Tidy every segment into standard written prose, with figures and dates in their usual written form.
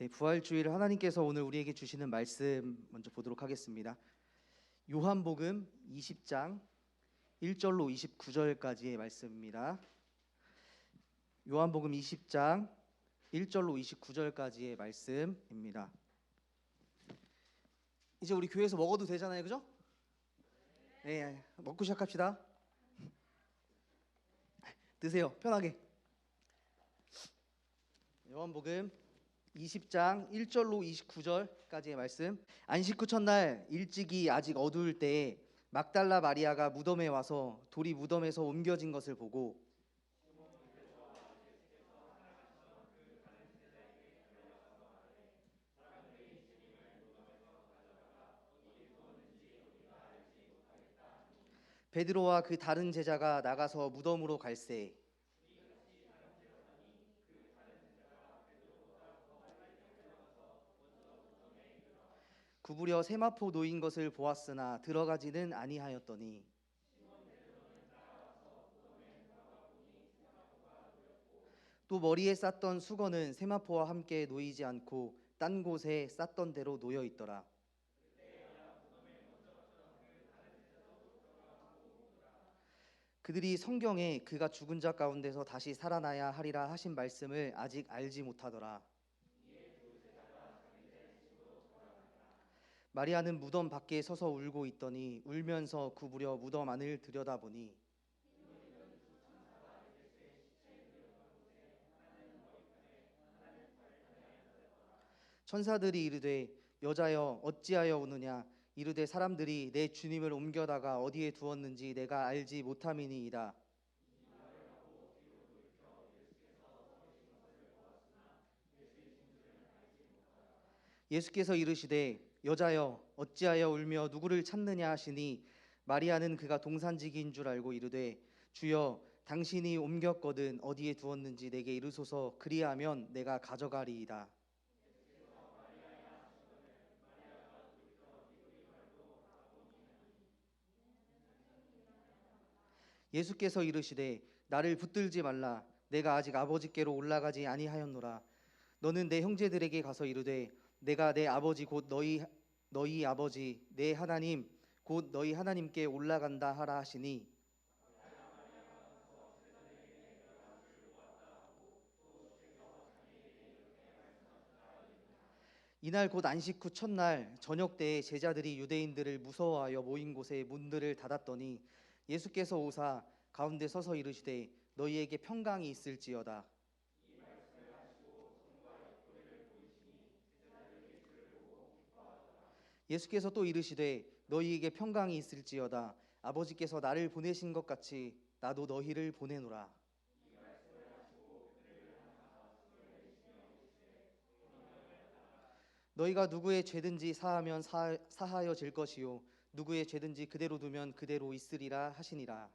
네, 부활주일 하나님께서 오늘 우리에게 주시는 말씀 먼저 보도록 하겠습니다. 요한복음 20장 1절로 29절까지의 말씀입니다. 요한복음 20장 1절로 29절까지의 말씀입니다. 이제 우리 교회에서 먹어도 되잖아요, 그죠? 네, 먹고 시작합시다. 드세요, 편하게. 요한복음 20장 1절로 29절까지의 말씀. 안식 후 첫날 일찍이 아직 어두울 때에 막달라 마리아가 무덤에 와서 돌이 무덤에서 옮겨진 것을 보고 베드로와 그 다른 제자가 나가서 무덤으로 갈새 구부려 세마포 놓인 것을 보았으나 들어가지는 아니하였더니 또 머리에 쌌던 수건은 세마포와 함께 놓이지 않고 딴 곳에 쌌던 대로 놓여 있더라. 그들이 성경에 그가 죽은 자 가운데서 다시 살아나야 하리라 하신 말씀을 아직 알지 못하더라. 마리아는 무덤 밖에 서서 울고 있더니 울면서 구부려 무덤 안을 들여다보니 천사들이 이르되 여자여 어찌하여 우느냐 이르되 사람들이 내 주님을 옮겨다가 어디에 두었는지 내가 알지 못함이니이다. 예수께서 이르시되 여자여 어찌하여 울며 누구를 찾느냐 하시니 마리아는 그가 동산지기인 줄 알고 이르되 주여 당신이 옮겼거든 어디에 두었는지 내게 이르소서 그리하면 내가 가져가리이다. 예수께서 이르시되 나를 붙들지 말라 내가 아직 아버지께로 올라가지 아니하였노라. 너는 내 형제들에게 가서 이르되 내가 내 아버지 곧 너희 아버지 내 하나님 곧 너희 하나님께 올라간다 하라 하시니 이날 곧 안식 후 첫날 저녁 때에 제자들이 유대인들을 무서워하여 모인 곳에 문들을 닫았더니 예수께서 오사 가운데 서서 이르시되 너희에게 평강이 있을지어다. 예수께서 또 이르시되 너희에게 평강이 있을지어다. 아버지께서 나를 보내신 것 같이 나도 너희를 보내노라. 너희가 누구의 죄든지 사하면 사하여질 것이요 누구의 죄든지 그대로 두면 그대로 있으리라 하시니라.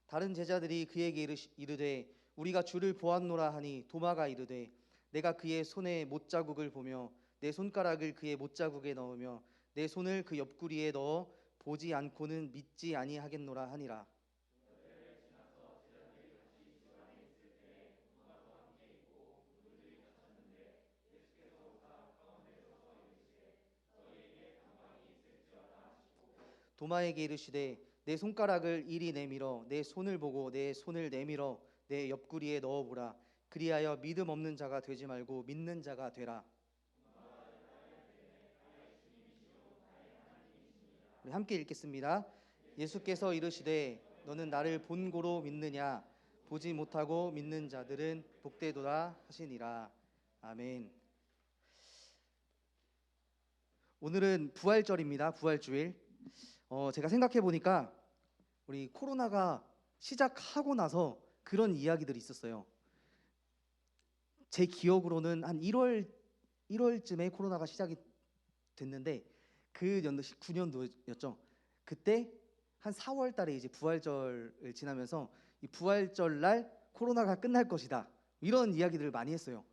다른 제자들이 그에게 이르되 우리가 주를 보았노라 하니 도마가 이르되 내가 그의 손에 못자국을 보며 내 손가락을 그의 못자국에 넣으며 내 손을 그 옆구리에 넣어 보지 않고는 믿지 아니하겠노라 하니라. 도마에게 이르시되 내 손가락을 이리 내밀어 내 손을 보고 내 손을 내밀어 내 옆구리에 넣어보라. 그리하여 믿음 없는 자가 되지 말고 믿는 자가 되라. 우리 함께 읽겠습니다. 예수께서 이르시되 너는 나를 본고로 믿느냐 보지 못하고 믿는 자들은 복되도다 하시니라. 아멘. 오늘은 부활절입니다. 부활주일. 제가 생각해 보니까 우리 코로나가 시작하고 나서 그런 이야기들이 있었어요. 제 기억으로는 한 1월쯤에 코로나가 시작이 됐는데 그 연도 19년도였죠. 그때 한 4월 달에 이제 부활절을 지나면서 이 부활절 날 코로나가 끝날 것이다. 이런 이야기들을 많이 했어요.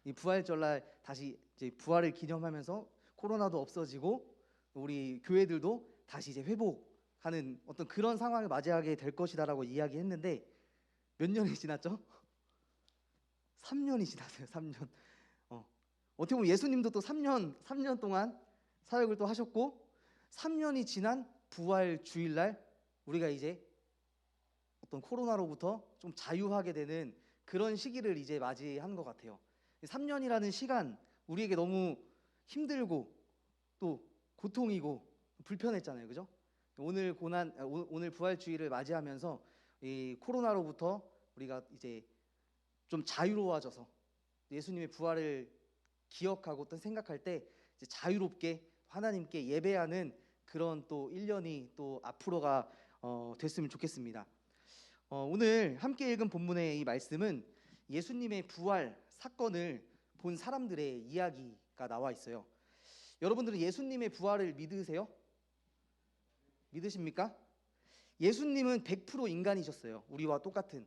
이 부활절 날 다시 이제 부활을 기념하면서 코로나도 없어지고 우리 교회들도 다시 이제 가는 어떤 그런 상황을 맞이하게 될 것이다라고 이야기했는데 몇 년이 지났죠? 3년이 지났어요. 3년. 어떻게 보면 예수님도 또 3년 동안 사역을 또 하셨고 3년이 지난 부활 주일날 우리가 이제 어떤 코로나로부터 좀 자유하게 되는 그런 시기를 이제 맞이한 것 같아요. 3년이라는 시간 우리에게 너무 힘들고 또 고통이고 불편했잖아요, 그죠? 오늘 부활 주일을 맞이하면서 이 코로나로부터 우리가 이제 좀 자유로워져서 예수님의 부활을 기억하고 또 생각할 때 이제 자유롭게 하나님께 예배하는 그런 또 1년이 또 앞으로가 됐으면 좋겠습니다. 오늘 함께 읽은 본문의 이 말씀은 예수님의 부활 사건을 본 사람들의 이야기가 나와 있어요. 여러분들은 예수님의 부활을 믿으세요? 믿으십니까? 예수님은 100% 인간이셨어요. 우리와 똑같은.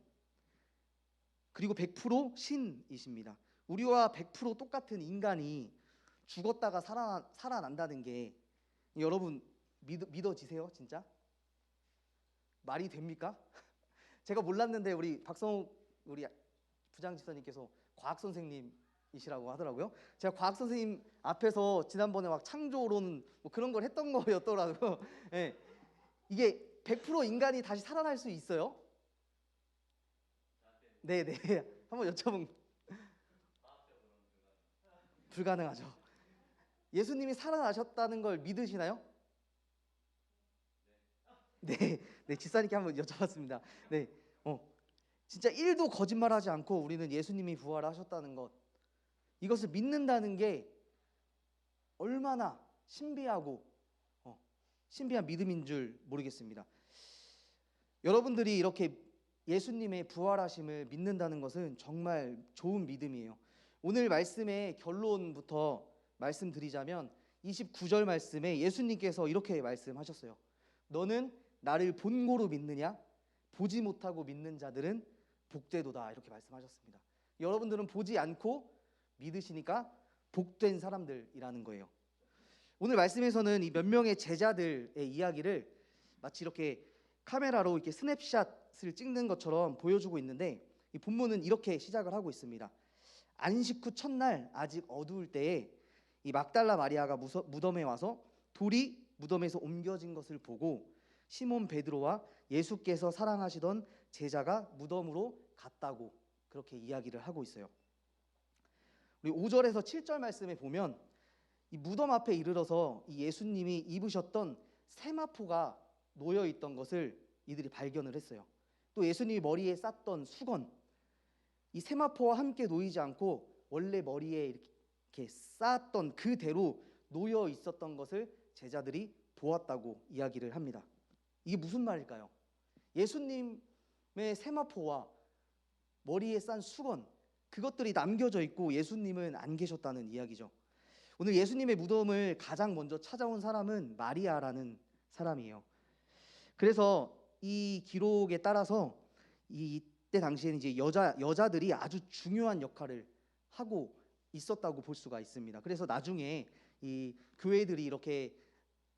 그리고 100% 신이십니다. 우리와 100% 똑같은 인간이 죽었다가 살아난다는 게 여러분 믿어지세요? 진짜? 말이 됩니까? 제가 몰랐는데 우리 박성욱 우리 부장 집사님께서 과학 선생님이시라고 하더라고요. 제가 과학 선생님 앞에서 지난번에 막 창조론 뭐 그런 걸 했던 거였더라고요. 네. 이게 100% 인간이 다시 살아날 수 있어요? 네네. 한번 여쭤본. 불가능하죠. 예수님이 살아나셨다는 걸 믿으시나요? 네, 네, 집사님께 한번 여쭤봤습니다. 네, 진짜 1도 거짓말하지 않고 우리는 예수님이 부활하셨다는 것, 이것을 믿는다는 게 얼마나 신비하고 신비한 믿음인 줄 모르겠습니다. 여러분들이 이렇게 예수님의 부활하심을 믿는다는 것은 정말 좋은 믿음이에요. 오늘 말씀의 결론부터 말씀드리자면 29절 말씀에 예수님께서 이렇게 말씀하셨어요. 너는 나를 본고로 믿느냐? 보지 못하고 믿는 자들은 복되도다. 이렇게 말씀하셨습니다. 여러분들은 보지 않고 믿으시니까 복된 사람들이라는 거예요. 오늘 말씀에서는 이 몇 명의 제자들의 이야기를 마치 이렇게 카메라로 이렇게 스냅샷을 찍는 것처럼 보여주고 있는데 이 본문은 이렇게 시작을 하고 있습니다. 안식 후 첫날 아직 어두울 때에 이 막달라 마리아가 무덤에 와서 돌이 무덤에서 옮겨진 것을 보고 시몬 베드로와 예수께서 사랑하시던 제자가 무덤으로 갔다고 그렇게 이야기를 하고 있어요. 우리 5절에서 7절 말씀에 보면 이 무덤 앞에 이르러서 이 예수님이 입으셨던 세마포가 놓여 있던 것을 이들이 발견을 했어요. 또 예수님이 머리에 쌌던 수건, 이 세마포와 함께 놓이지 않고 원래 머리에 이렇게 쌓았던 그대로 놓여 있었던 것을 제자들이 보았다고 이야기를 합니다. 이게 무슨 말일까요? 예수님의 세마포와 머리에 싼 수건, 그것들이 남겨져 있고 예수님은 안 계셨다는 이야기죠. 오늘 예수님의 무덤을 가장 먼저 찾아온 사람은 마리아라는 사람이에요. 그래서 이 기록에 따라서 이때 당시에는 이제 여자들이 아주 중요한 역할을 하고 있었다고 볼 수가 있습니다. 그래서 나중에 이 교회들이 이렇게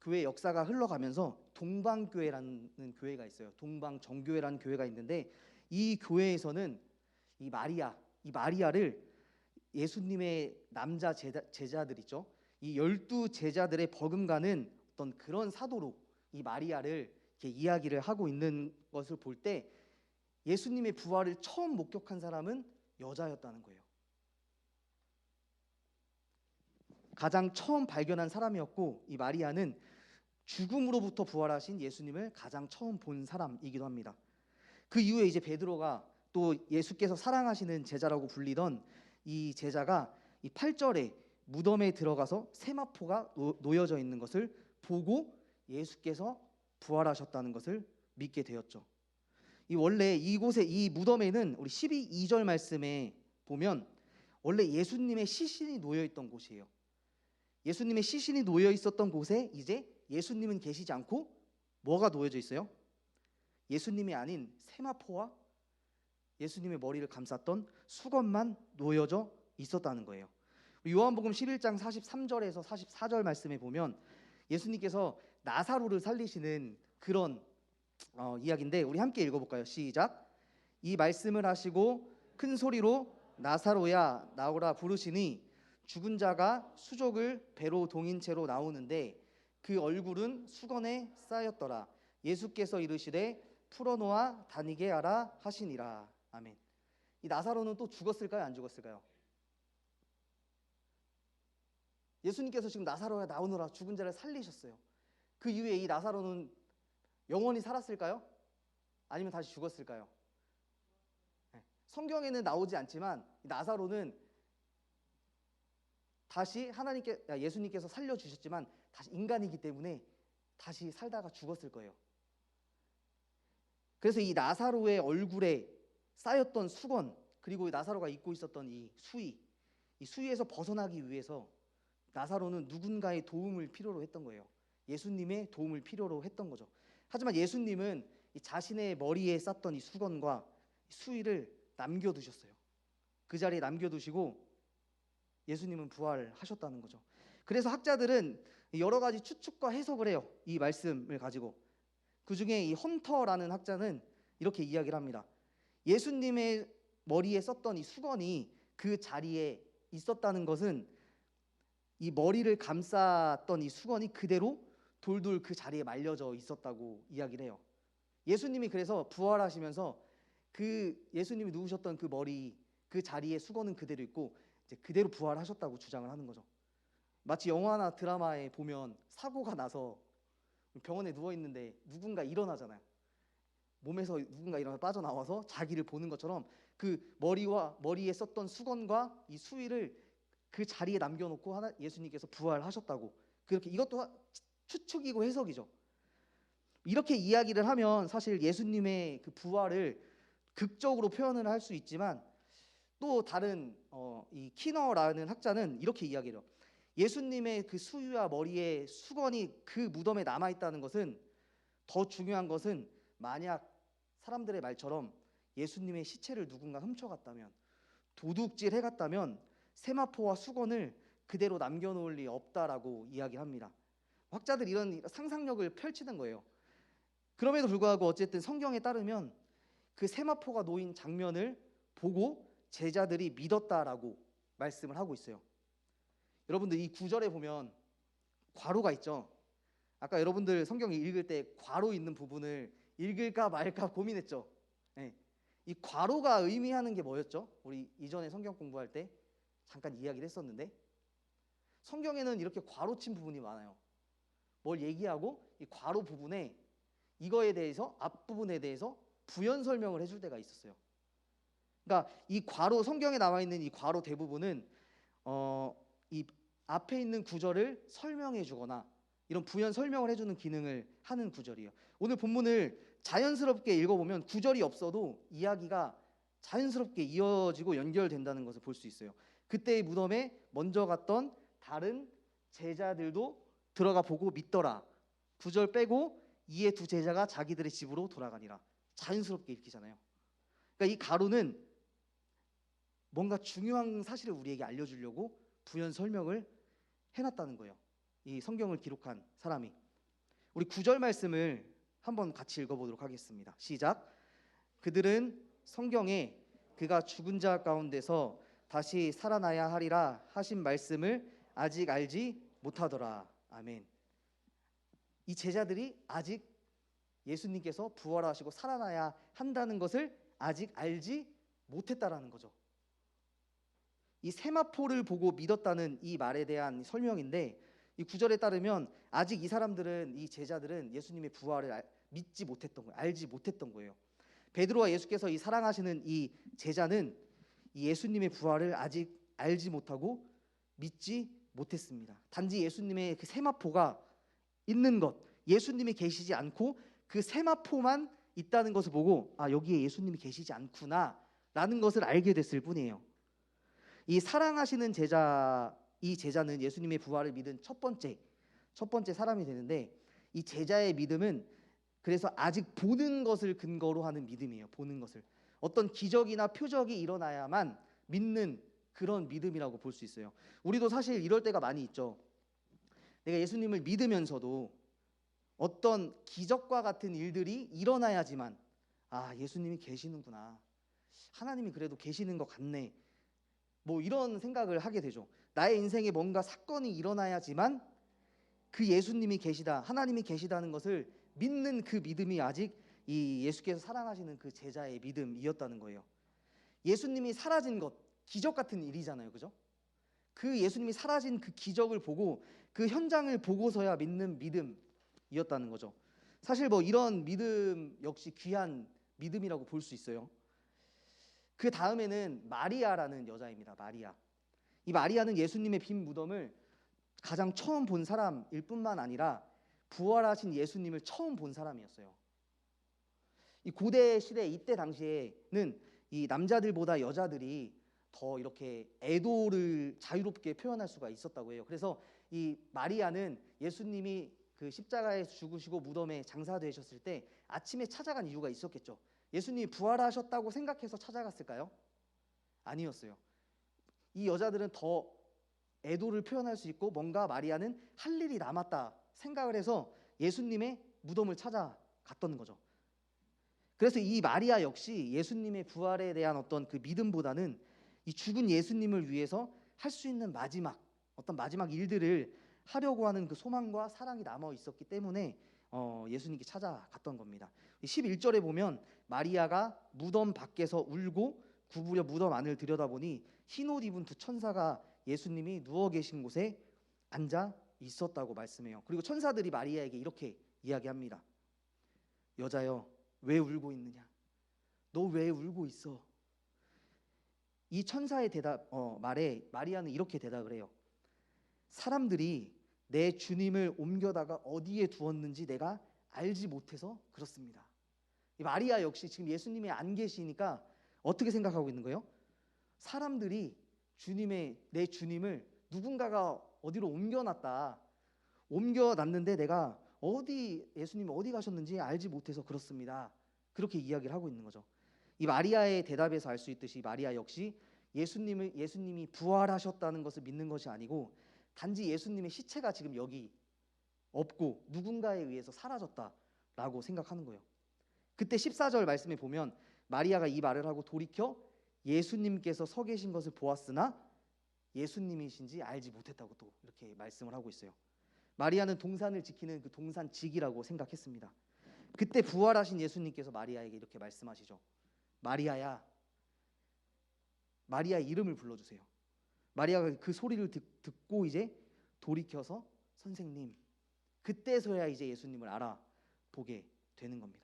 교회 역사가 흘러가면서 동방교회라는 교회가 있어요. 동방정교회라는 교회가 있는데 이 교회에서는 이 마리아를 예수님의 남자 제자들 있죠. 이 12제자들의 버금가는 어떤 그런 사도로 이 마리아를 이렇게 이야기를 하고 있는 것을 볼 때 예수님의 부활을 처음 목격한 사람은 여자였다는 거예요. 가장 처음 발견한 사람이었고 이 마리아는 죽음으로부터 부활하신 예수님을 가장 처음 본 사람이기도 합니다. 그 이후에 이제 베드로가 또 예수께서 사랑하시는 제자라고 불리던 이 제자가 이 8절에 무덤에 들어가서 세마포가 놓여져 있는 것을 보고 예수께서 부활하셨다는 것을 믿게 되었죠. 원래 이곳에 이 무덤에는 우리 12절 말씀에 보면 원래 예수님의 시신이 놓여 있던 곳이에요. 예수님의 시신이 놓여 있었던 곳에 이제 예수님은 계시지 않고 뭐가 놓여져 있어요? 예수님이 아닌 세마포와 예수님의 머리를 감쌌던 수건만 놓여져 있었다는 거예요. 요한복음 11장 43절에서 44절 말씀에 보면 예수님께서 나사로를 살리시는 그런 이야기인데 우리 함께 읽어볼까요? 시작. 이 말씀을 하시고 큰 소리로 나사로야 나오라 부르시니 죽은 자가 수족을 배로 동인 채로 나오는데 그 얼굴은 수건에 쌓였더라. 예수께서 이르시되 풀어놓아 다니게 하라 하시니라. 아멘. 이 나사로는 또 죽었을까요? 안 죽었을까요? 예수님께서 지금 나사로야 나오너라 죽은 자를 살리셨어요. 그 이후에 이 나사로는 영원히 살았을까요? 아니면 다시 죽었을까요? 성경에는 나오지 않지만 나사로는 다시 예수님께서 살려주셨지만 다시 인간이기 때문에 다시 살다가 죽었을 거예요. 그래서 이 나사로의 얼굴에 쌓였던 수건, 그리고 나사로가 입고 있었던 이 수위에서 벗어나기 위해서 나사로는 누군가의 도움을 필요로 했던 거예요. 예수님의 도움을 필요로 했던 거죠. 하지만 예수님은 이 자신의 머리에 쌌던 이 수건과 수위를 남겨두셨어요. 그 자리에 남겨두시고 예수님은 부활하셨다는 거죠. 그래서 학자들은 여러 가지 추측과 해석을 해요. 이 말씀을 가지고. 그 중에 이 헌터라는 학자는 이렇게 이야기를 합니다. 예수님의 머리에 썼던 이 수건이 그 자리에 있었다는 것은 이 머리를 감쌌던 이 수건이 그대로 돌돌 그 자리에 말려져 있었다고 이야기를 해요. 예수님이 그래서 부활하시면서 그 예수님이 누우셨던 그 머리, 그 자리에 수건은 그대로 있고 이제 그대로 부활하셨다고 주장을 하는 거죠. 마치 영화나 드라마에 보면 사고가 나서 병원에 누워 있는데 누군가 일어나잖아요. 몸에서 누군가 일어나 빠져나와서 자기를 보는 것처럼 그 머리에 썼던 수건과 이 수위를 그 자리에 남겨놓고 예수님께서 부활하셨다고. 그렇게 이것도 추측이고 해석이죠. 이렇게 이야기를 하면 사실 예수님의 그 부활을 극적으로 표현을 할 수 있지만 또 다른 이 키너라는 학자는 이렇게 이야기해요. 예수님의 그 수위와 머리에 수건이 그 무덤에 남아 있다는 것은 더 중요한 것은 만약 사람들의 말처럼 예수님의 시체를 누군가 훔쳐갔다면 도둑질 해갔다면 세마포와 수건을 그대로 남겨놓을 리 없다라고 이야기합니다. 학자들 이런 상상력을 펼치는 거예요. 그럼에도 불구하고 어쨌든 성경에 따르면 그 세마포가 놓인 장면을 보고 제자들이 믿었다라고 말씀을 하고 있어요. 여러분들 이 구절에 보면 괄호가 있죠. 아까 여러분들 성경 읽을 때 괄호 있는 부분을 읽을까 말까 고민했죠. 네. 이 괄호가 의미하는 게 뭐였죠? 우리 이전에 성경 공부할 때 잠깐 이야기를 했었는데 성경에는 이렇게 괄호 친 부분이 많아요. 뭘 얘기하고 이 괄호 부분에 이거에 대해서 앞부분에 대해서 부연 설명을 해줄 때가 있었어요. 그러니까 이 괄호 성경에 나와 있는 이 괄호 대부분은 이 앞에 있는 구절을 설명해 주거나 이런 부연 설명을 해주는 기능을 하는 구절이에요. 오늘 본문을 자연스럽게 읽어보면 구절이 없어도 이야기가 자연스럽게 이어지고 연결된다는 것을 볼 수 있어요. 그때의 무덤에 먼저 갔던 다른 제자들도 들어가 보고 믿더라. 구절 빼고 이에 두 제자가 자기들의 집으로 돌아가니라. 자연스럽게 읽히잖아요. 그러니까 이 가로는 뭔가 중요한 사실을 우리에게 알려주려고 부연 설명을 해놨다는 거예요. 이 성경을 기록한 사람이. 우리 9절 말씀을 한번 같이 읽어보도록 하겠습니다. 시작. 그들은 성경에 그가 죽은 자 가운데서 다시 살아나야 하리라 하신 말씀을 아직 알지 못하더라. 아멘. 이 제자들이 아직 예수님께서 부활하시고 살아나야 한다는 것을 아직 알지 못했다라는 거죠. 이 세마포를 보고 믿었다는 이 말에 대한 설명인데 이 구절에 따르면 아직 이 사람들은 이 제자들은 예수님의 부활을 믿지 못했던 거예요. 알지 못했던 거예요. 베드로와 예수께서 이 사랑하시는 이 제자는 이 예수님의 부활을 아직 알지 못하고 믿지 못했습니다. 단지 예수님의 그 세마포가 있는 것, 예수님이 계시지 않고 그 세마포만 있다는 것을 보고 아 여기에 예수님이 계시지 않구나라는 것을 알게 됐을 뿐이에요. 이 사랑하시는 제자, 이 제자는 예수님의 부활을 믿은 첫 번째 사람이 되는데 이 제자의 믿음은 그래서 아직 보는 것을 근거로 하는 믿음이에요. 보는 것을. 어떤 기적이나 표적이 일어나야만 믿는 그런 믿음이라고 볼 수 있어요. 우리도 사실 이럴 때가 많이 있죠. 내가 예수님을 믿으면서도 어떤 기적과 같은 일들이 일어나야지만 예수님이 계시는구나, 하나님이 그래도 계시는 것 같네, 뭐 이런 생각을 하게 되죠. 나의 인생에 뭔가 사건이 일어나야지만 그 예수님이 계시다, 하나님이 계시다는 것을 믿는 그 믿음이 아직 이 예수께서 사랑하시는 그 제자의 믿음이었다는 거예요. 예수님이 사라진 것, 기적 같은 일이잖아요, 그죠? 그 예수님이 사라진 그 기적을 보고 그 현장을 보고서야 믿는 믿음이었다는 거죠. 사실 뭐 이런 믿음 역시 귀한 믿음이라고 볼 수 있어요. 그 다음에는 마리아라는 여자입니다. 마리아. 이 마리아는 예수님의 빈 무덤을 가장 처음 본 사람일 뿐만 아니라 부활하신 예수님을 처음 본 사람이었어요. 이 고대 시대 이때 당시에는 이 남자들보다 여자들이 더 이렇게 애도를 자유롭게 표현할 수가 있었다고 해요. 그래서 이 마리아는 예수님이 그 십자가에 죽으시고 무덤에 장사되셨을 때 아침에 찾아간 이유가 있었겠죠. 예수님이 부활하셨다고 생각해서 찾아갔을까요? 아니었어요. 이 여자들은 더 애도를 표현할 수 있고 뭔가 마리아는 할 일이 남았다 생각을 해서 예수님의 무덤을 찾아갔던 거죠. 그래서 이 마리아 역시 예수님의 부활에 대한 어떤 그 믿음보다는 이 죽은 예수님을 위해서 할 수 있는 어떤 마지막 일들을 하려고 하는 그 소망과 사랑이 남아 있었기 때문에 예수님께 찾아갔던 겁니다. 11절에 보면 마리아가 무덤 밖에서 울고 구부려 무덤 안을 들여다보니 흰옷 입은 두 천사가 예수님이 누워 계신 곳에 앉아 있었다고 말씀해요. 그리고 천사들이 마리아에게 이렇게 이야기합니다. 여자여, 왜 울고 있느냐? 너 왜 울고 있어? 이 천사의 말에 마리아는 이렇게 대답을 해요. 사람들이 내 주님을 옮겨다가 어디에 두었는지 내가 알지 못해서 그렇습니다. 이 마리아 역시 지금 예수님이 안 계시니까 어떻게 생각하고 있는 거예요? 사람들이 내 주님을 누군가가 어디로 옮겨놨는데 내가 예수님이 어디 가셨는지 알지 못해서 그렇습니다. 그렇게 이야기를 하고 있는 거죠. 이 마리아의 대답에서 알 수 있듯이 마리아 역시 예수님이 부활하셨다는 것을 믿는 것이 아니고 단지 예수님의 시체가 지금 여기 없고 누군가에 의해서 사라졌다라고 생각하는 거예요. 그때 14절 말씀에 보면 마리아가 이 말을 하고 돌이켜 예수님께서 서 계신 것을 보았으나 예수님이신지 알지 못했다고 또 이렇게 말씀을 하고 있어요. 마리아는 동산을 지키는 그 동산직이라고 생각했습니다. 그때 부활하신 예수님께서 마리아에게 이렇게 말씀하시죠. 마리아야, 마리아의 이름을 불러주세요. 마리아가 그 소리를 듣고 이제 돌이켜서 선생님, 그때서야 이제 예수님을 알아보게 되는 겁니다.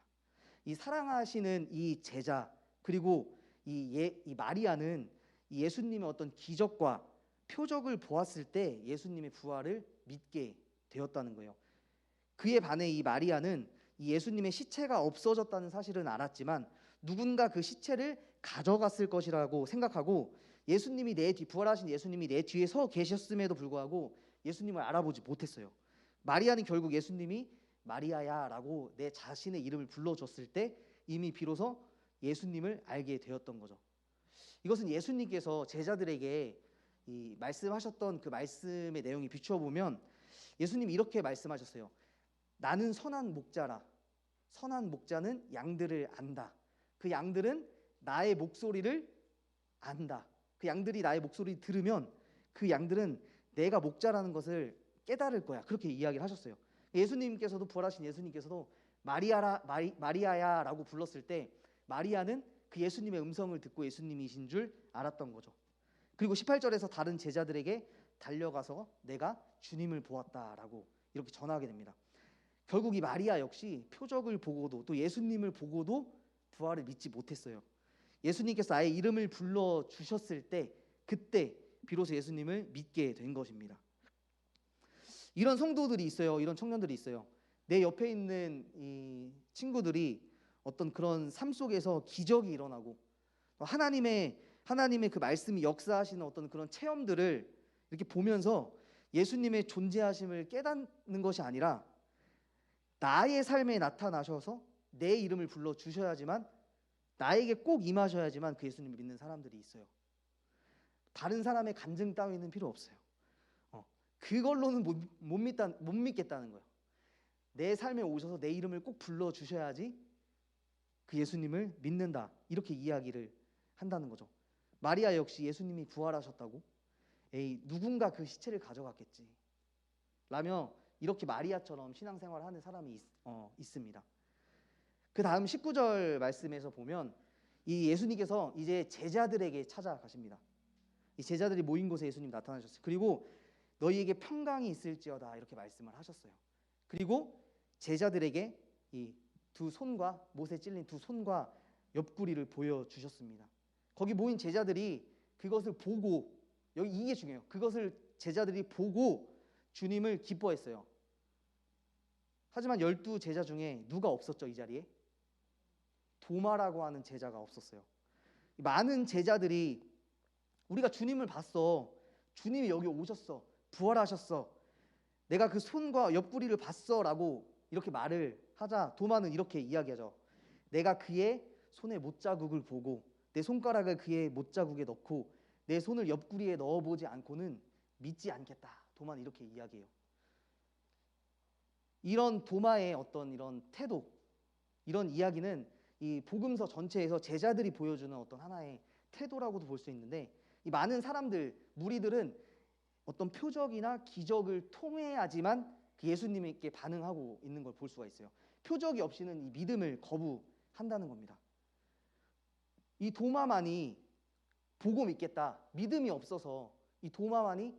이 사랑하시는 이 제자 그리고 이 마리아는 이 예수님의 어떤 기적과 표적을 보았을 때 예수님의 부활을 믿게 되었다는 거예요. 그에 반해 이 마리아는 이 예수님의 시체가 없어졌다는 사실은 알았지만 누군가 그 시체를 가져갔을 것이라고 생각하고 부활하신 예수님이 내 뒤에 서 계셨음에도 불구하고 예수님을 알아보지 못했어요. 마리아는 결국 예수님이 마리아야라고 내 자신의 이름을 불러줬을 때 이미 비로소 예수님을 알게 되었던 거죠. 이것은 예수님께서 제자들에게 이 말씀하셨던 그 말씀의 내용이 비추어 보면 예수님이 이렇게 말씀하셨어요. 나는 선한 목자라. 선한 목자는 양들을 안다. 그 양들은 나의 목소리를 안다. 그 양들이 나의 목소리를 들으면 그 양들은 내가 목자라는 것을 깨달을 거야. 그렇게 이야기를 하셨어요. 예수님께서도 부활하신 예수님께서도 마리아야라고 불렀을 때 마리아는 그 예수님의 음성을 듣고 예수님이신 줄 알았던 거죠. 그리고 18절에서 다른 제자들에게 달려가서 내가 주님을 보았다라고 이렇게 전하게 됩니다. 결국 이 마리아 역시 표적을 보고도 또 예수님을 보고도 부활을 믿지 못했어요. 예수님께서 아예 이름을 불러주셨을 때 그때 비로소 예수님을 믿게 된 것입니다. 이런 성도들이 있어요. 이런 청년들이 있어요. 내 옆에 있는 이 친구들이 어떤 그런 삶 속에서 기적이 일어나고 하나님의 그 말씀이 역사하시는 어떤 그런 체험들을 이렇게 보면서 예수님의 존재하심을 깨닫는 것이 아니라 나의 삶에 나타나셔서 내 이름을 불러주셔야지만 나에게 꼭 임하셔야지만 그 예수님을 믿는 사람들이 있어요. 다른 사람의 간증 따위는 필요 없어요. 그걸로는 못 믿겠다는 거예요. 내 삶에 오셔서 내 이름을 꼭 불러주셔야지 그 예수님을 믿는다, 이렇게 이야기를 한다는 거죠. 마리아 역시 예수님이 부활하셨다고 에이 누군가 그 시체를 가져갔겠지 라며 이렇게 마리아처럼 신앙생활을 하는 사람이 있습니다. 그 다음 19절 말씀에서 보면 이 예수님께서 이제 제자들에게 찾아가십니다. 이 제자들이 모인 곳에 예수님 나타나셨어요. 그리고 너희에게 평강이 있을지어다 이렇게 말씀을 하셨어요. 그리고 제자들에게 이 두 손과 못에 찔린 두 손과 옆구리를 보여주셨습니다. 거기 모인 제자들이 그것을 보고, 여기 이게 중요해요. 그것을 제자들이 보고 주님을 기뻐했어요. 하지만 12 제자 중에 누가 없었죠? 이 자리에 도마라고 하는 제자가 없었어요. 많은 제자들이 우리가 주님을 봤어, 주님이 여기 오셨어, 부활하셨어, 내가 그 손과 옆구리를 봤어 라고 이렇게 말을 하자 도마는 이렇게 이야기하죠. 내가 그의 손의 못자국을 보고 내 손가락을 그의 못자국에 넣고 내 손을 옆구리에 넣어보지 않고는 믿지 않겠다. 도마는 이렇게 이야기해요. 이런 도마의 어떤 이런 태도, 이런 이야기는 이 복음서 전체에서 제자들이 보여주는 어떤 하나의 태도라고도 볼 수 있는데, 이 많은 사람들, 무리들은 어떤 표적이나 기적을 통해야지만 그 예수님께 반응하고 있는 걸 볼 수가 있어요. 표적이 없이는 이 믿음을 거부한다는 겁니다. 이 도마만이 보고 믿겠다, 믿음이 없어서 이 도마만이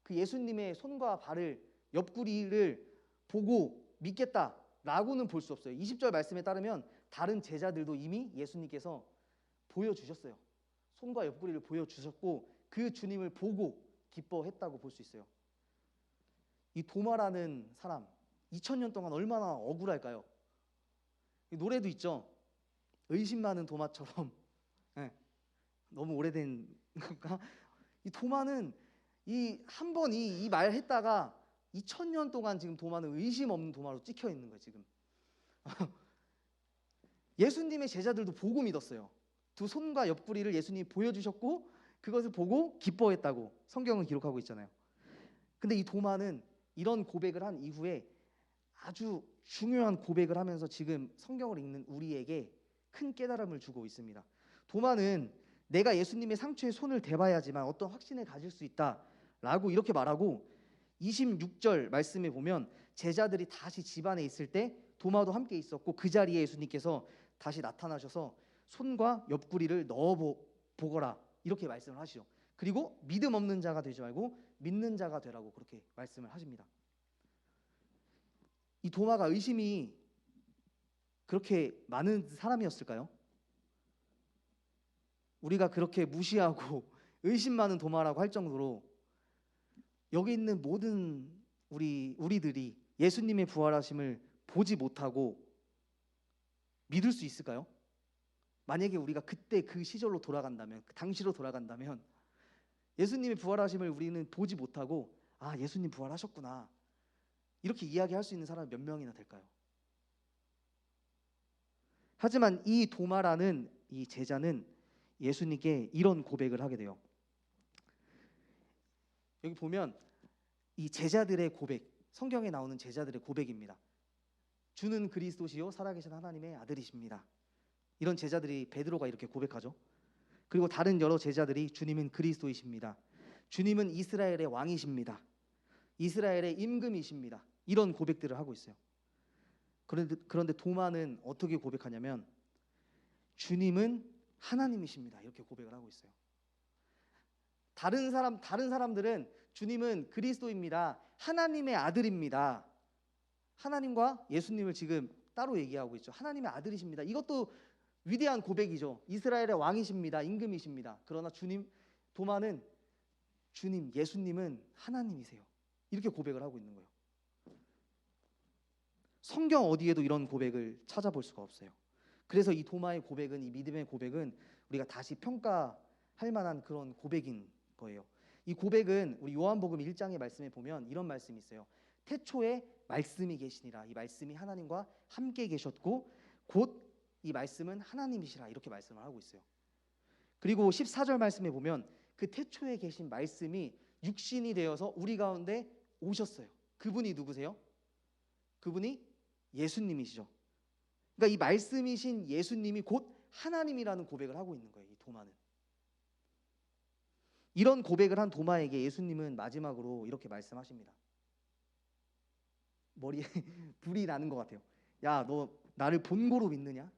그 예수님의 손과 발을, 옆구리를 보고 믿겠다라고는 볼 수 없어요. 20절 말씀에 따르면 다른 제자들도 이미 예수님께서 보여주셨어요. 손과 옆구리를 보여주셨고 그 주님을 보고 기뻐했다고 볼 수 있어요. 이 도마라는 사람 2000년 동안 얼마나 억울할까요? 이 노래도 있죠. 의심 많은 도마처럼. 네. 너무 오래된 건가? 이 도마는 이 한 번 이 말 했다가 2000년 동안 지금 도마는 의심 없는 도마로 찍혀 있는 거예요. 지금 예수님의 제자들도 보고 믿었어요. 두 손과 옆구리를 예수님이 보여주셨고 그것을 보고 기뻐했다고 성경은 기록하고 있잖아요. 근데 이 도마는 이런 고백을 한 이후에 아주 중요한 고백을 하면서 지금 성경을 읽는 우리에게 큰 깨달음을 주고 있습니다. 도마는 내가 예수님의 상처에 손을 대봐야지만 어떤 확신을 가질 수 있다라고 이렇게 말하고, 26절 말씀에 보면 제자들이 다시 집안에 있을 때 도마도 함께 있었고 그 자리에 예수님께서 다시 나타나셔서 손과 옆구리를 넣어보거라 이렇게 말씀을 하시죠. 그리고 믿음 없는 자가 되지 말고 믿는 자가 되라고 그렇게 말씀을 하십니다. 이 도마가 의심이 그렇게 많은 사람이었을까요? 우리가 그렇게 무시하고 의심 많은 도마라고 할 정도로 여기 있는 모든 우리들이 예수님의 부활하심을 보지 못하고 믿을 수 있을까요? 만약에 우리가 그때 그 시절로 돌아간다면, 그 당시로 돌아간다면 예수님의 부활하심을 우리는 보지 못하고 아 예수님 부활하셨구나 이렇게 이야기할 수 있는 사람이 몇 명이나 될까요? 하지만 이 도마라는 이 제자는 예수님께 이런 고백을 하게 돼요. 여기 보면 이 제자들의 고백, 성경에 나오는 제자들의 고백입니다. 주는 그리스도시요 살아계신 하나님의 아들이십니다. 이런 제자들이, 베드로가 이렇게 고백하죠. 그리고 다른 여러 제자들이 주님은 그리스도이십니다. 주님은 이스라엘의 왕이십니다. 이스라엘의 임금이십니다. 이런 고백들을 하고 있어요. 그런데 도마는 어떻게 고백하냐면 주님은 하나님이십니다. 이렇게 고백을 하고 있어요. 다른 사람들은 주님은 그리스도입니다. 하나님의 아들입니다. 하나님과 예수님을 지금 따로 얘기하고 있죠. 하나님의 아들이십니다. 이것도 위대한 고백이죠. 이스라엘의 왕이십니다. 임금이십니다. 그러나 도마는 주님, 예수님은 하나님이세요. 이렇게 고백을 하고 있는 거예요. 성경 어디에도 이런 고백을 찾아볼 수가 없어요. 그래서 이 도마의 고백은, 이 믿음의 고백은 우리가 다시 평가할 만한 그런 고백인 거예요. 이 고백은 우리 요한복음 1장의 말씀에 보면 이런 말씀이 있어요. 태초에 말씀이 계시니라. 이 말씀이 하나님과 함께 계셨고 곧 이 말씀은 하나님이시라. 이렇게 말씀을 하고 있어요. 그리고 14절 말씀에 보면 그 태초에 계신 말씀이 육신이 되어서 우리 가운데 오셨어요. 그분이 누구세요? 그분이 예수님이시죠. 그러니까 이 말씀이신 예수님이 곧 하나님이라는 고백을 하고 있는 거예요. 이 도마는. 이런 고백을 한 도마에게 예수님은 마지막으로 이렇게 말씀하십니다. 머리에 불이 나는 것 같아요. 야, 너 나를 본고로 믿느냐?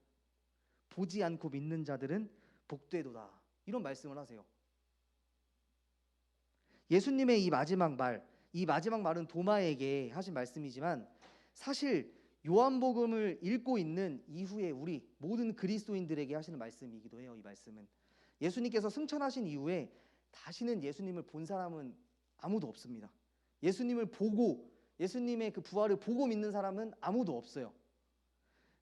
보지 않고 믿는 자들은 복되도다. 이런 말씀을 하세요. 예수님의 이 마지막 말은 도마에게 하신 말씀이지만 사실 요한복음을 읽고 있는 이후에 우리 모든 그리스도인들에게 하시는 말씀이기도 해요. 이 말씀은 예수님께서 승천하신 이후에 다시는 예수님을 본 사람은 아무도 없습니다. 예수님을 보고 예수님의 그 부활을 보고 믿는 사람은 아무도 없어요.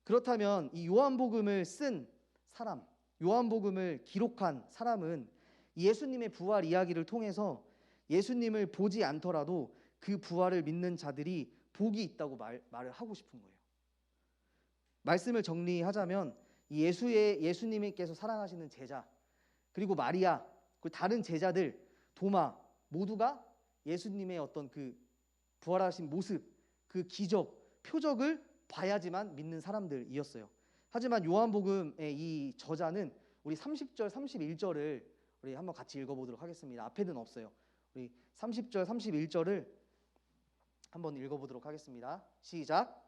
그렇다면 이 요한복음을 쓴 사람, 요한복음을 기록한 사람은 예수님의 부활 이야기를 통해서 예수님을 보지 않더라도 그 부활을 믿는 자들이 복이 있다고 말을 하고 싶은 거예요. 말씀을 정리하자면 예수님께서 사랑하시는 제자, 그리고 마리아, 그리고 다른 제자들, 도마 모두가 예수님의 어떤 그 부활하신 모습, 그 기적, 표적을 봐야지만 믿는 사람들이었어요. 하지만 요한복음의 이 저자는 우리 30절, 31절을 우리 한번 같이 읽어보도록 하겠습니다. 앞에는 없어요. 우리 30절, 31절을 한번 읽어보도록 하겠습니다. 시작.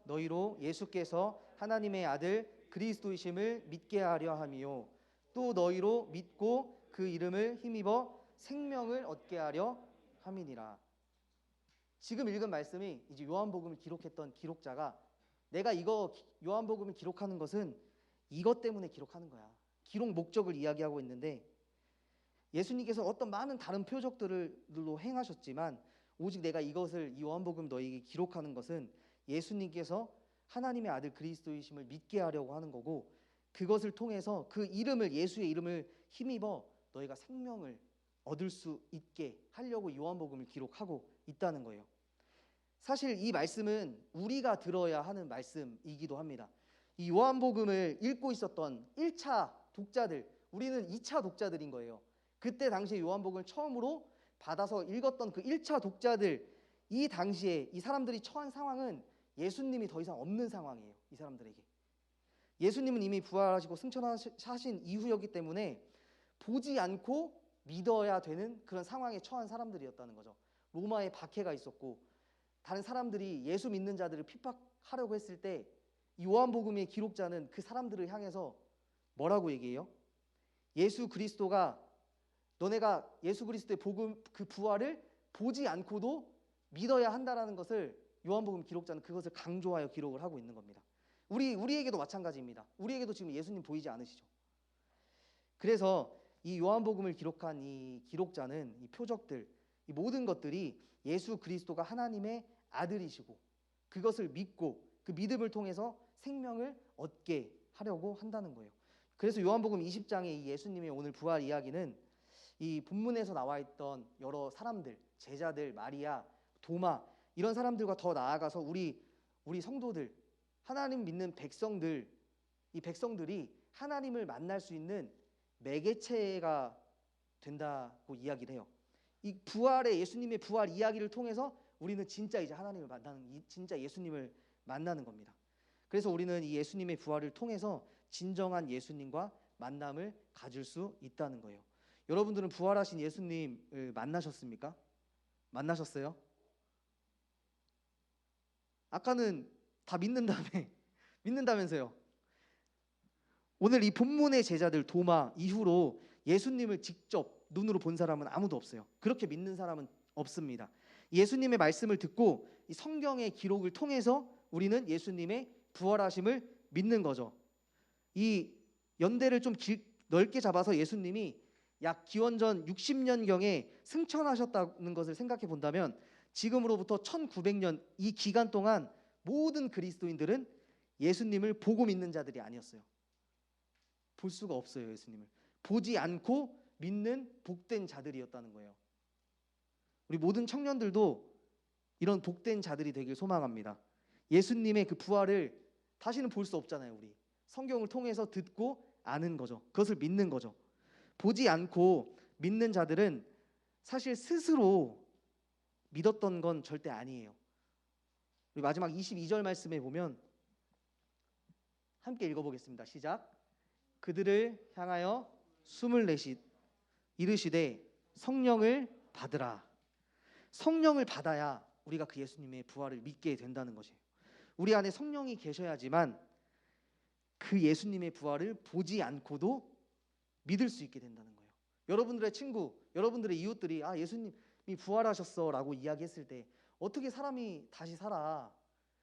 너희로 예수께서 하나님의 아들 그리스도이심을 믿게 하려 함이요 또 너희로 믿고 그 이름을 힘입어 생명을 얻게 하려 함이니라. 지금 읽은 말씀이 이제 요한복음을 기록했던 기록자가 내가 이거 요한복음을 기록하는 것은 이것 때문에 기록하는 거야. 기록 목적을 이야기하고 있는데 예수님께서 어떤 많은 다른 표적들로 행하셨지만 오직 내가 이것을 이 요한복음 너희에게 기록하는 것은 예수님께서 하나님의 아들 그리스도이심을 믿게 하려고 하는 거고 그것을 통해서 그 이름을 예수의 이름을 힘입어 너희가 생명을 얻을 수 있게 하려고 요한복음을 기록하고 있다는 거예요. 사실 이 말씀은 우리가 들어야 하는 말씀이기도 합니다. 이 요한복음을 읽고 있었던 1차 독자들, 우리는 2차 독자들인 거예요. 그때 당시에 요한복음을 처음으로 받아서 읽었던 그 1차 독자들, 이 당시에 이 사람들이 처한 상황은 예수님이 더 이상 없는 상황이에요. 이 사람들에게 예수님은 이미 부활하시고 승천하신 이후였기 때문에 보지 않고 믿어야 되는 그런 상황에 처한 사람들이었다는 거죠. 로마에 박해가 있었고 다른 사람들이 예수 믿는 자들을 핍박하려고 했을 때 이 요한복음의 기록자는 그 사람들을 향해서 뭐라고 얘기해요? 예수 그리스도가 너네가 예수 그리스도의 복음 그 부활을 보지 않고도 믿어야 한다라는 것을 요한복음 기록자는 그것을 강조하여 기록을 하고 있는 겁니다. 우리에게도 마찬가지입니다. 우리에게도 지금 예수님 보이지 않으시죠? 그래서 이 요한복음을 기록한 이 기록자는 이 표적들, 이 모든 것들이 예수 그리스도가 하나님의 아들이시고 그것을 믿고 그 믿음을 통해서 생명을 얻게 하려고 한다는 거예요. 그래서 요한복음 20장의 이 예수님의 오늘 부활 이야기는 이 본문에서 나와 있던 여러 사람들, 제자들, 마리아, 도마 이런 사람들과 더 나아가서 우리 성도들, 하나님 믿는 백성들, 이 백성들이 하나님을 만날 수 있는 매개체가 된다고 이야기를 해요. 이 부활의 예수님의 부활 이야기를 통해서 우리는 진짜 이제 하나님을 만나는, 진짜 예수님을 만나는 겁니다. 그래서 우리는 이 예수님의 부활을 통해서 진정한 예수님과 만남을 가질 수 있다는 거예요. 여러분들은 부활하신 예수님을 만나셨습니까? 만나셨어요? 아까는 다 믿는다면서요. 오늘 이 본문의 제자들 도마 이후로 예수님을 직접 눈으로 본 사람은 아무도 없어요. 그렇게 믿는 사람은 없습니다. 예수님의 말씀을 듣고 이 성경의 기록을 통해서 우리는 예수님의 부활하심을 믿는 거죠. 이 연대를 좀 넓게 잡아서 예수님이 약 기원전 60년경에 승천하셨다는 것을 생각해 본다면 지금으로부터 1900년 이 기간 동안 모든 그리스도인들은 예수님을 보고 믿는 자들이 아니었어요. 볼 수가 없어요. 예수님을 보지 않고 믿는 복된 자들이었다는 거예요. 우리 모든 청년들도 이런 복된 자들이 되길 소망합니다. 예수님의 그 부활을 다시는 볼 수 없잖아요. 우리 성경을 통해서 듣고 아는 거죠. 그것을 믿는 거죠. 보지 않고 믿는 자들은 사실 스스로 믿었던 건 절대 아니에요. 우리 마지막 22절 말씀에 보면 함께 읽어보겠습니다. 시작. 그들을 향하여 숨을 이르시되 성령을 받으라. 성령을 받아야 우리가 그 예수님의 부활을 믿게 된다는 것이에요. 우리 안에 성령이 계셔야지만 그 예수님의 부활을 보지 않고도 믿을 수 있게 된다는 거예요. 여러분들의 친구, 여러분들의 이웃들이 예수님이 부활하셨어 라고 이야기했을 때 어떻게 사람이 다시 살아?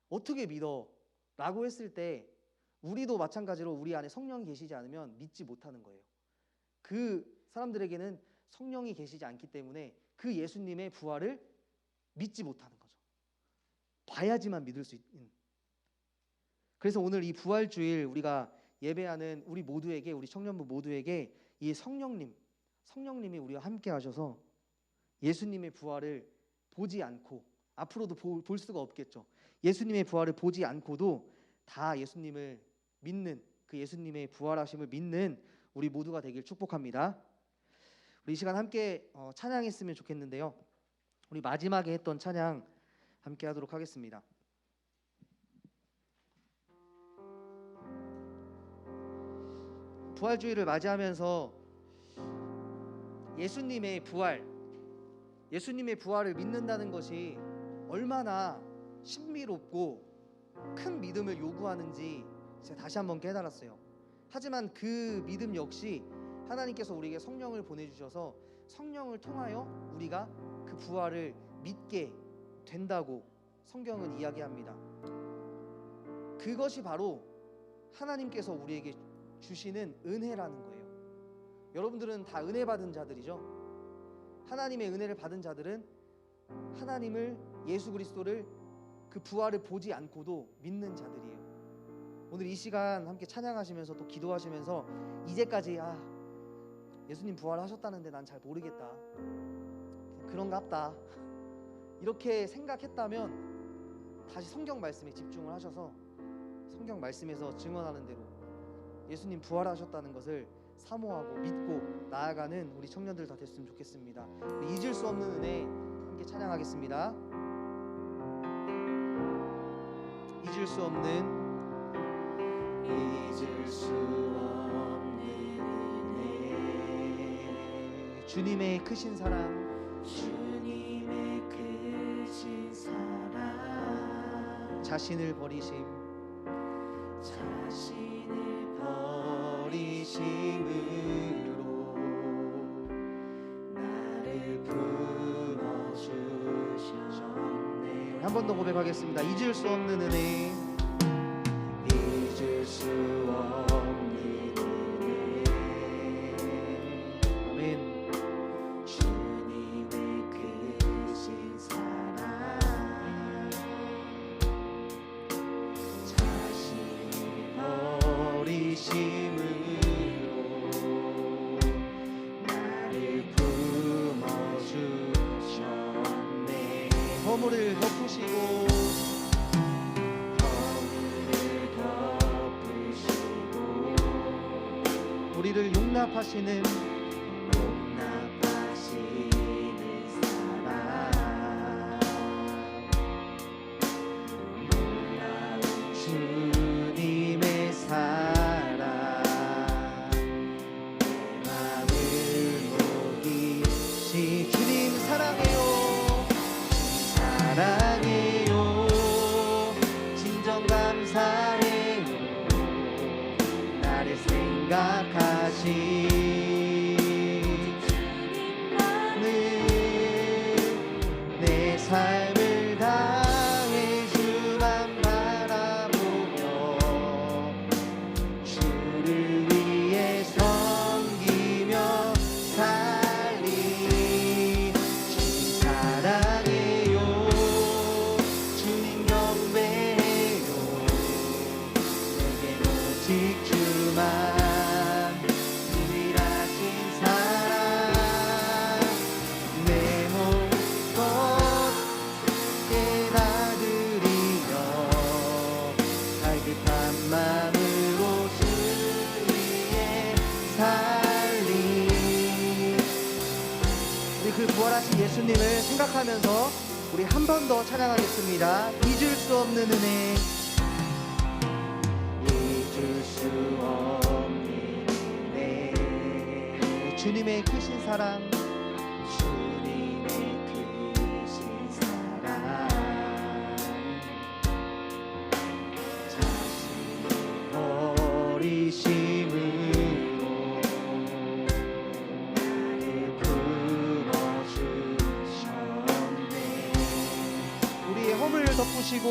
어떻게 믿어? 라고 했을 때 우리도 마찬가지로 우리 안에 성령이 계시지 않으면 믿지 못하는 거예요. 그 사람들에게는 성령이 계시지 않기 때문에 그 예수님의 부활을 믿지 못하는 거죠. 봐야지만 믿을 수 있는. 그래서 오늘 이 부활주일 우리가 예배하는 우리 모두에게, 우리 청년부 모두에게 이 성령님이 우리와 함께 하셔서 예수님의 부활을 보지 않고, 앞으로도 볼 수가 없겠죠. 예수님의 부활을 보지 않고도 다 예수님을 믿는, 그 예수님의 부활하심을 믿는 우리 모두가 되길 축복합니다. 우리 이 시간 함께 찬양했으면 좋겠는데요. 우리 마지막에 했던 찬양 함께 하도록 하겠습니다. 부활주의를 맞이하면서 예수님의 부활을 믿는다는 것이 얼마나 신비롭고 큰 믿음을 요구하는지 제가 다시 한번 깨달았어요. 하지만 그 믿음 역시 하나님께서 우리에게 성령을 보내주셔서 성령을 통하여 우리가 그 부활을 믿게 된다고 성경은 이야기합니다. 그것이 바로 하나님께서 우리에게 주시는 은혜라는 거예요. 여러분들은 다 은혜 받은 자들이죠. 하나님의 은혜를 받은 자들은 하나님을, 예수 그리스도를, 그 부활을 보지 않고도 믿는 자들이에요. 오늘 이 시간 함께 찬양하시면서 또 기도하시면서 이제까지 예수님 부활하셨다는데 난 잘 모르겠다, 그런갑다, 이렇게 생각했다면 다시 성경 말씀에 집중을 하셔서 성경 말씀에서 증언하는 대로 예수님 부활하셨다는 것을 사모하고 믿고 나아가는 우리 청년들 다 됐으면 좋겠습니다. 잊을 수 없는 은혜 함께 찬양하겠습니다. 잊을 수 없는 은혜, 주님의 크신 사랑, 자신을 버리심으로 나를 품어주셨네. 한 번 더 고백하겠습니다. 잊을 수 없는 은혜, 잊을 수 없는 은혜. 아멘. 주님의 크신 사랑, 자신을 버리심으로 나를 품어주셨네. 허물을 덮으시고 우리를 용납하시는 사랑, 놀라운 주님의 사랑, 내 맘을 녹이시. 주님 사랑해요, 사랑해요, 진정 감사해요, 나를 생각하시 내 삶을 다해 주만 바라보며 주를 위해 섬기며 살리. 주님 사랑해요, 주님 경배해요, 내겐 오직 주만 우리 한 번 더 찬양하겠습니다. 잊을 수 없는 은혜, 잊을 수 없는 은혜, 주님의 크신 사랑, 주님의 크신 사랑, 자신을 버리심으로 나를 품어주셨네. 우리의 허물을 덮으시고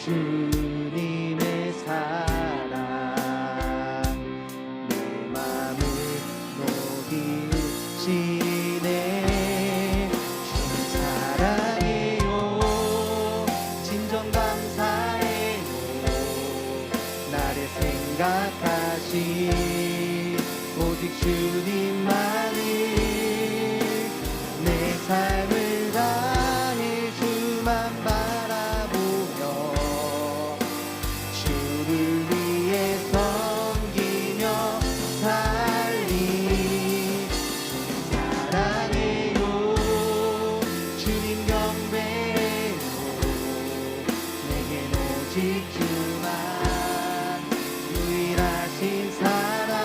주님의 사랑 내 맘을 녹이시네. 주님 사랑해요, 진정 감사해요. 나를 생각하신 오직 주님만을, 내 삶을 다해 주만 바라보며 주를 위해 섬기며 살리. 주님 사랑해요, 주님 경배해요. 내겐 오직 주만 유일하신 사랑,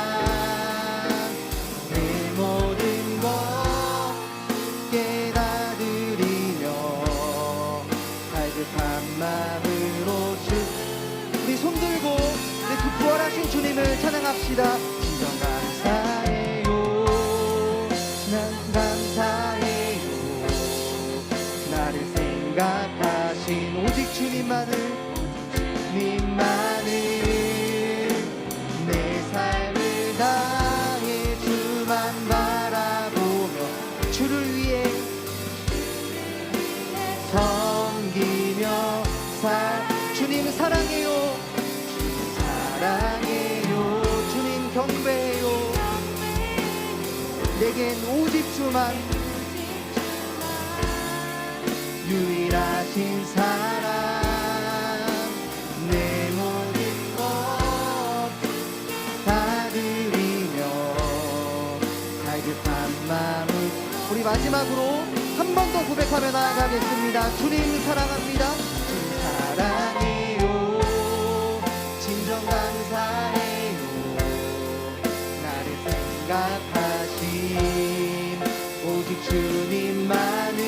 내 모든 것 주께 다 드리며 갈급한 마음으로 주. 우리 손 들고 그 부활하신 주님을 찬양합시다. 진정 감사해요, 난 감사해요. 나를 생각하신 오직 주님만을, 주님만을, 내 삶을 다해 주만 바라보며 주를 위해 섬기며 주님 사랑해요, 주님 사랑해요. 주님 경배해요. 내겐 오직 주만 유일하신 사랑, 내 모든 것 다 드리며 갈급한 마음을. 우리 마지막으로 한 번 더 고백하며 나아가겠습니다. 주님 사랑합니다, 주님 사랑해요, 진정 감사해요. 나를 생각하신 오직 주님만을,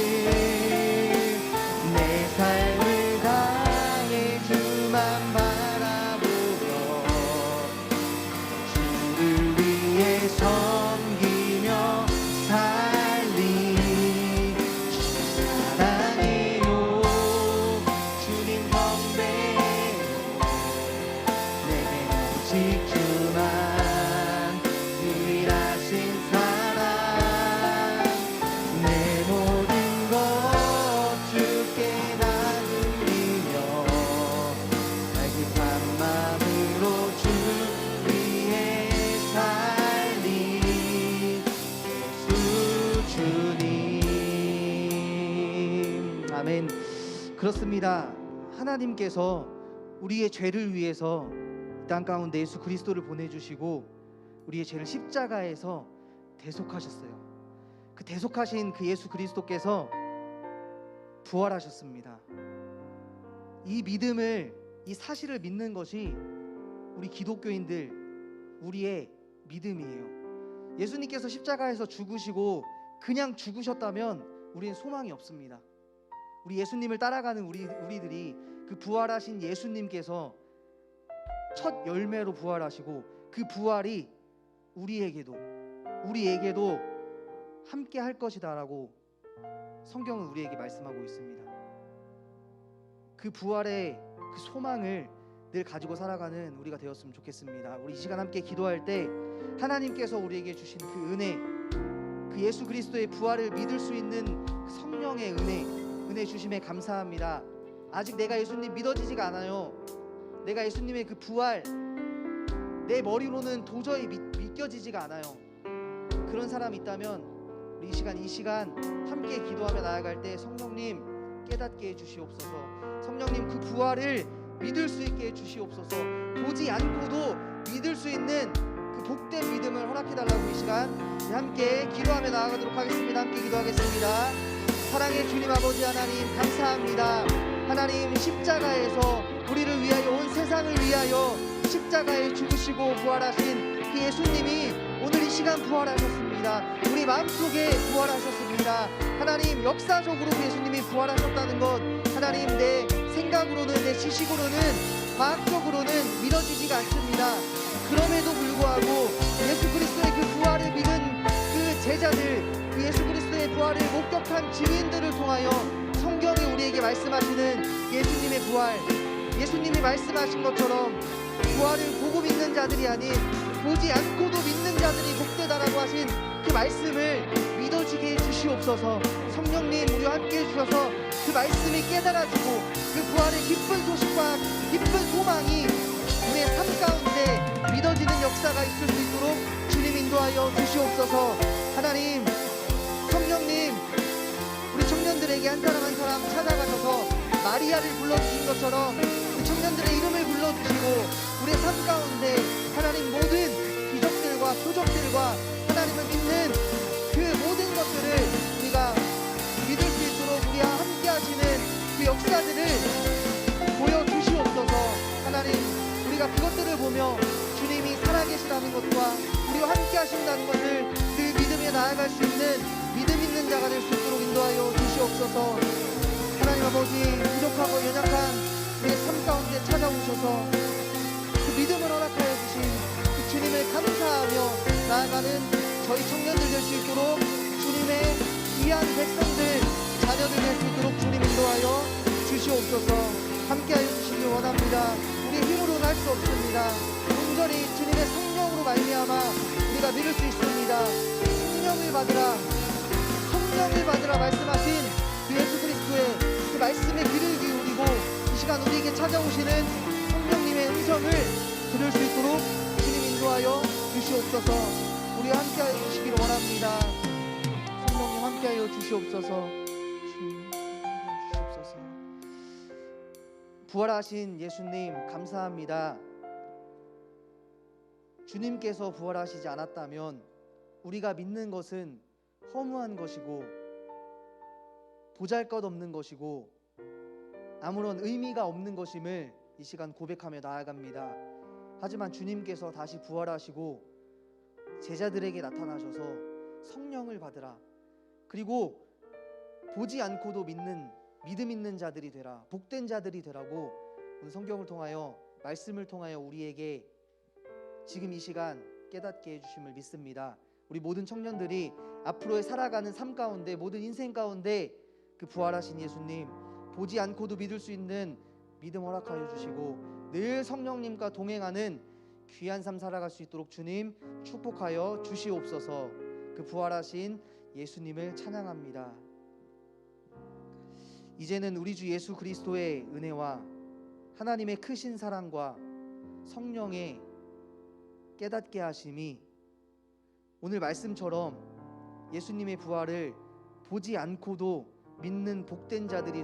내 삶을 다해 주만 바라보며 주를 위해 섬기며 살리. 주님 사랑해요, 주님 경배해요. 내겐 오직 주만 유일하신 사랑, 내 모든 것 주께 다 드리며 갈급한 마음으로 주 위해 살리. 예수 주님. 아멘. 그렇습니다. 하나님께서 우리의 죄를 위해서 이 땅 가운데 예수 그리스도를 보내주시고 우리의 죄를 십자가에서 대속하셨어요. 그 대속하신 그 예수 그리스도께서 부활하셨습니다. 이 믿음을, 이 사실을 믿는 것이 우리 기독교인들, 우리의 믿음이에요. 예수님께서 십자가에서 죽으시고 그냥 죽으셨다면 우리는 소망이 없습니다. 우리 예수님을 따라가는 우리들이 그 부활하신 예수님께서 첫 열매로 부활하시고 그 부활이 우리에게도 함께 할 것이다라고 성경은 우리에게 말씀하고 있습니다. 그 부활의 그 소망을 늘 가지고 살아가는 우리가 되었으면 좋겠습니다. 우리 이 시간 함께 기도할 때 하나님께서 우리에게 주신 그 은혜, 그 예수 그리스도의 부활을 믿을 수 있는 그 성령의 은혜 주심에 감사합니다. 아직 내가 예수님 믿어지지가 않아요. 내가 예수님의 그 부활 내 머리로는 도저히 믿겨지지가 않아요. 그런 사람이 있다면 우리 이 시간 함께 기도하며 나아갈 때 성령님 깨닫게 해주시옵소서. 성령님 그 부활을 믿을 수 있게 해주시옵소서. 보지 않고도 믿을 수 있는 그 복된 믿음을 허락해달라고 이 시간 함께 기도하며 나아가도록 하겠습니다. 함께 기도하겠습니다. 사랑의 주님 아버지 하나님, 감사합니다. 하나님, 십자가에서 우리를 위하여, 온 세상을 위하여 십자가에 죽으시고 부활하신 그 예수님이 오늘 이 시간 부활하셨습니다. 우리 마음속에 부활하셨습니다. 하나님, 역사적으로 예수님이 부활하셨다는 것, 하나님, 내 생각으로는, 내 지식으로는, 과학적으로는 믿어지지가 않습니다. 그럼에도 불구하고 예수 그리스도의 그 부활을 믿은 그 제자들, 그 예수 그리스도의 부활을 목격한 증인들을 통하여 성경이 우리에게 말씀하시는 예수님의 부활, 예수님이 말씀하신 것처럼 부활을 보고 믿는 자들이 아닌 보지 않고도 믿는 자들이 복되다라고 하신 그 말씀을 믿어지게 해주시옵소서. 성령님, 우리와 함께 해주셔서 그 말씀이 깨달아지고 그 부활의 기쁜 소식과 기쁜 소망이 우리의 삶 가운데 믿어지는 역사가 있을 수 있도록 주님 인도하여 주시옵소서. 하나님, 성령님, 우리 청년들에게 한 사람 한 사람 찾아가셔서 마리아를 불러주신 것처럼 우리 청년들의 이름을 불러주시고 우리의 삶 가운데 하나님 모든 기적들과 표적들과 하나님을 믿는 그 모든 것들을 우리가 믿을 수 있도록 우리와 함께 하시는 그 역사들을 보여주시옵소서. 하나님, 우리가 그것들을 보며 주님이 살아계시다는 것과 우리와 함께 하신다는 것을 그 믿음에 나아갈 수 있는 믿음 있는 자가 될 수 있도록 인도하여 주시옵소서. 하나님 아버지, 부족하고 연약한 우리의 삶 가운데 찾아오셔서 그 믿음을 허락하여 주신 그 주님을 감사하며 나아가는 저희 청년들 될 수 있도록 주님의 귀한 백성들, 자녀들 될 수 있도록 주님 인도하여 주시옵소서. 함께하여 주시길 원합니다. 우리의 힘으로는 할 수 없습니다. 온전히 주님의 성령으로 말미암아 우리가 믿을 수 있습니다. 성령을 받으라, 성령을 받으라 말씀하신 그 예수 그리스도의 그 말씀에 귀를 기울이고 이 시간 우리에게 찾아오시는 성령님의 음성을 들을 수 있도록 주님 인도하여 주시옵소서. 우리와 함께하여 주시기를 원합니다. 성령님 함께하여 주시옵소서. 주님 주시옵소서. 부활하신 예수님 감사합니다. 주님께서 부활하시지 않았다면 우리가 믿는 것은 허무한 것이고 보잘것없는 것이고 아무런 의미가 없는 것임을 이 시간 고백하며 나아갑니다. 하지만 주님께서 다시 부활하시고 제자들에게 나타나셔서 성령을 받으라, 그리고 보지 않고도 믿는 믿음 있는 자들이 되라, 복된 자들이 되라고 오늘 성경을 통하여, 말씀을 통하여 우리에게 지금 이 시간 깨닫게 해주심을 믿습니다. 우리 모든 청년들이 앞으로의 살아가는 삶 가운데, 모든 인생 가운데 그 부활하신 예수님, 보지 않고도 믿을 수 있는 믿음 허락하여 주시고 늘 성령님과 동행하는 귀한 삶 살아갈 수 있도록 주님 축복하여 주시옵소서. 그 부활하신 예수님을 찬양합니다. 이제는 우리 주 예수 그리스도의 은혜와 하나님의 크신 사랑과 성령의 깨닫게 하심이 오늘 말씀처럼 예수님의 부활을 보지 않고도 믿는 복된 자들이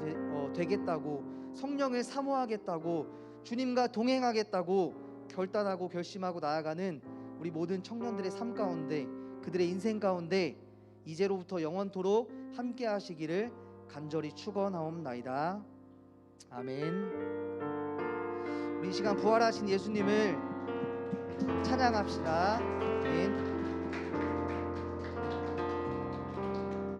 되겠다고, 성령을 사모하겠다고, 주님과 동행하겠다고 결단하고 결심하고 나아가는 우리 모든 청년들의 삶 가운데, 그들의 인생 가운데 이제로부터 영원토록 함께 하시기를 간절히 축원하옵나이다. 아멘. 우리 이 시간 부활하신 예수님을 찬양합시다. 아멘.